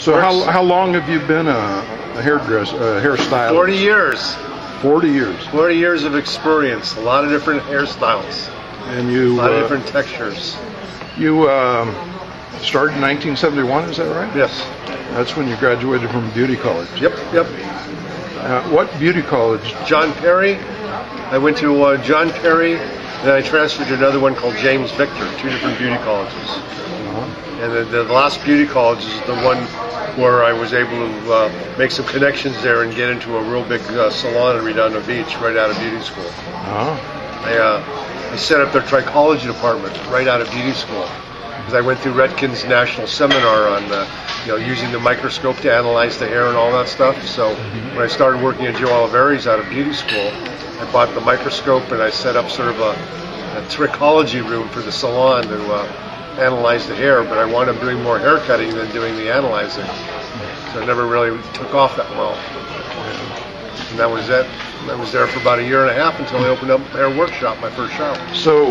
So how long have you been a hairstylist? 40 years. 40 years. 40 years of experience. A lot of different hairstyles. And you. A lot of different textures. You started in 1971, is that right? Yes. That's when you graduated from beauty college. Yep. What beauty college? John Perry. I went to John Perry, then I transferred to another one called James Victor, 2 different beauty colleges. And the last beauty college is the one where I was able to make some connections there and get into a real big salon in Redondo Beach right out of beauty school. I set up their trichology department right out of beauty school because I went through Redken's national seminar on using the microscope to analyze the hair and all that stuff. So when I started working at Joe Oliveri's out of beauty school, I bought the microscope and I set up sort of a trichology room for the salon to analyze the hair, but I wound up doing more hair cutting than doing the analyzing. So it never really took off that well. And that was it. I was there for about a year and a half until I opened up a hair workshop, my first shop. So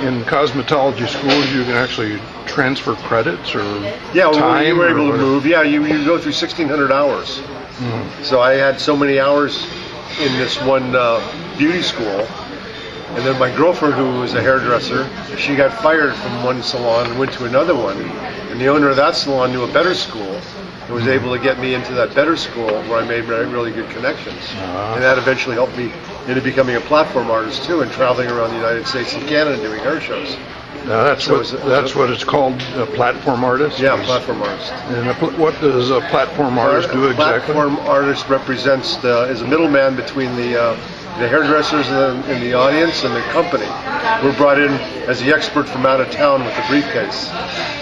in cosmetology schools, you can actually transfer credits or time? You were able to move. Yeah, you go through 1,600 hours. So I had so many hours in this one beauty school. And then my girlfriend, who was a hairdresser, she got fired from one salon and went to another one. And the owner of that salon knew a better school and was able to get me into that better school where I made really good connections. And that eventually helped me into becoming a platform artist too and traveling around the United States and Canada doing hair shows. Now that's what it's called, a platform artist? Yeah, platform artist. And what does a platform artist do exactly? Platform artist represents is a middleman between the hairdressers in the audience and the company. We're brought in as the expert from out of town with the briefcase.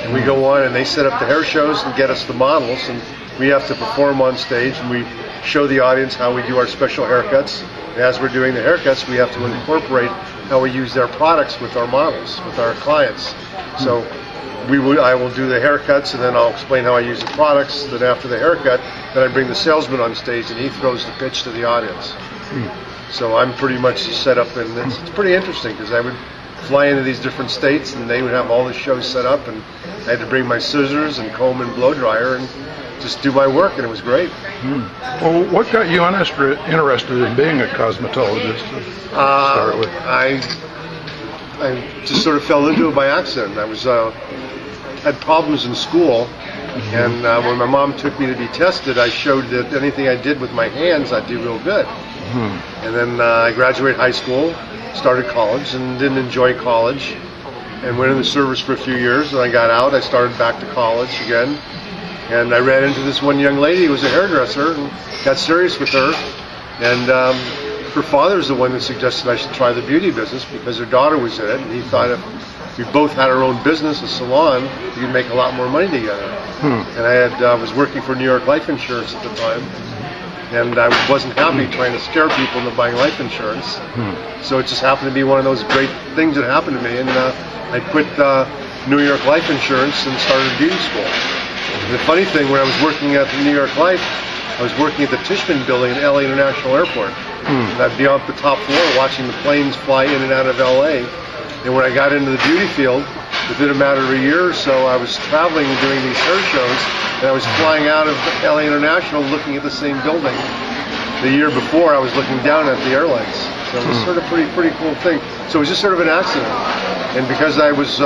And we go on and they set up the hair shows and get us the models, and we have to perform on stage and we show the audience how we do our special haircuts. And as we're doing the haircuts, we have to incorporate how we use their products with our models, with our clients. So I will do the haircuts and then I'll explain how I use the products. Then after the haircut, then I bring the salesman on stage and he throws the pitch to the audience. So I'm pretty much set up, and it's pretty interesting because I would fly into these different states and they would have all the shows set up, and I had to bring my scissors and comb and blow dryer and just do my work, and it was great. Well, what got you interested in being a cosmetologist to start with? I just sort of fell into it by accident. I was had problems in school, and when my mom took me to be tested, I showed that anything I did with my hands, I'd do real good. And then I graduated high school, started college, and didn't enjoy college, and went in the service for a few years. When I got out, I started back to college again, and I ran into this one young lady who was a hairdresser, and got serious with her. And her father was the one that suggested I should try the beauty business because her daughter was in it, and he thought if we both had our own business, a salon, we could make a lot more money together. And I was working for New York Life Insurance at the time. And I wasn't happy trying to scare people into buying life insurance. So it just happened to be one of those great things that happened to me. And I quit New York Life Insurance and started beauty school. And the funny thing, when I was working at the New York Life, I was working at the Tishman building at LA International Airport. And I'd be on the top floor watching the planes fly in and out of LA. And when I got into the beauty field, within a matter of a year or so, I was traveling and doing these hair shows, and I was flying out of LA International looking at the same building. The year before, I was looking down at the airlines. So it was sort of pretty cool thing. So it was just sort of an accident. And because I was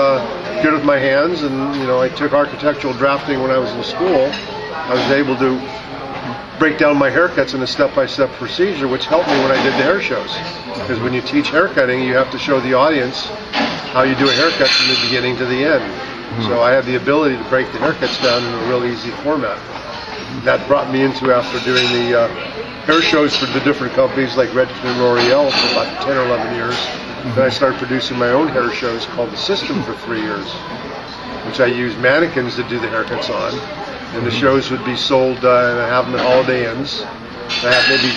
good with my hands, and I took architectural drafting when I was in school, I was able to break down my haircuts in a step-by-step procedure, which helped me when I did the hair shows. Because when you teach haircutting, you have to show the audience how you do a haircut from the beginning to the end. So I had the ability to break the haircuts down in a real easy format. That brought me into, after doing the hair shows for the different companies like Redken and L'Oreal for about 10 or 11 years, then I started producing my own hair shows called The System for 3 years, which I used mannequins to do the haircuts on. And the shows would be sold, and I have them at Holiday Inns. I have maybe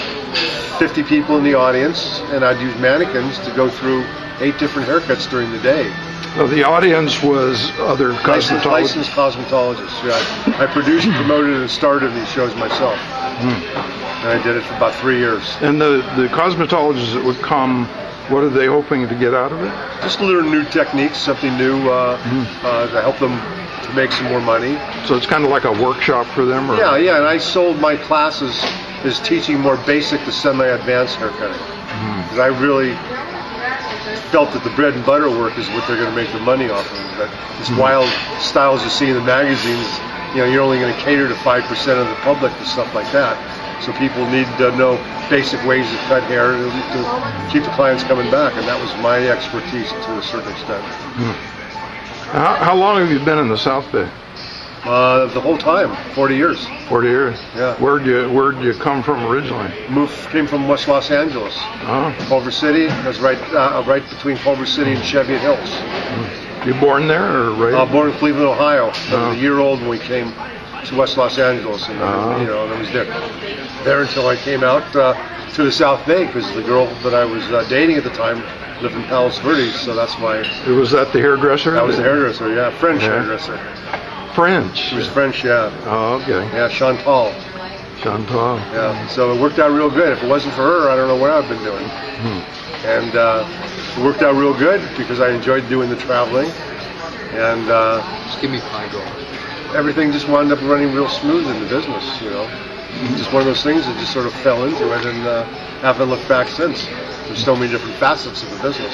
50 people in the audience, and I'd use mannequins to go through 8 different haircuts during the day. So the audience was other cosmetologists? Licensed cosmetologists, yeah. I produced, promoted, and started these shows myself. And I did it for about 3 years. And the cosmetologists that would come, what are they hoping to get out of it? Just learn new techniques, something new to help them to to make some more money. So it's kind of like a workshop for them? Or? Yeah, and I sold my classes as teaching more basic to semi-advanced haircutting. Because I really felt that the bread and butter work is what they're going to make their money off of. But these wild styles you see in the magazines, you're only going to cater to 5% of the public and stuff like that. So people need to know basic ways to cut hair to keep the clients coming back, and that was my expertise to a certain extent. How long have you been in the South Bay? The whole time, 40 years. 40 years. Yeah. Where'd you come from originally? Came from West Los Angeles. Culver City. I was right between Culver City and Cheviot Hills. You born there or raised? Born in Cleveland, Ohio. I was a year old when we came to West Los Angeles, and I was there until I came out to the South Bay, because the girl that I was dating at the time lived in Palos Verdes, so that's why. Was that the hairdresser? That was the hairdresser, yeah, French hairdresser. French? She was French, yeah. Oh, okay. Yeah, Chantal. Chantal. Yeah, so it worked out real good. If it wasn't for her, I don't know what I've been doing. And it worked out real good because I enjoyed doing the traveling, and just give me $5. Everything just wound up running real smooth in the business, Just one of those things that just sort of fell into it, and haven't looked back since. There's so many different facets of the business.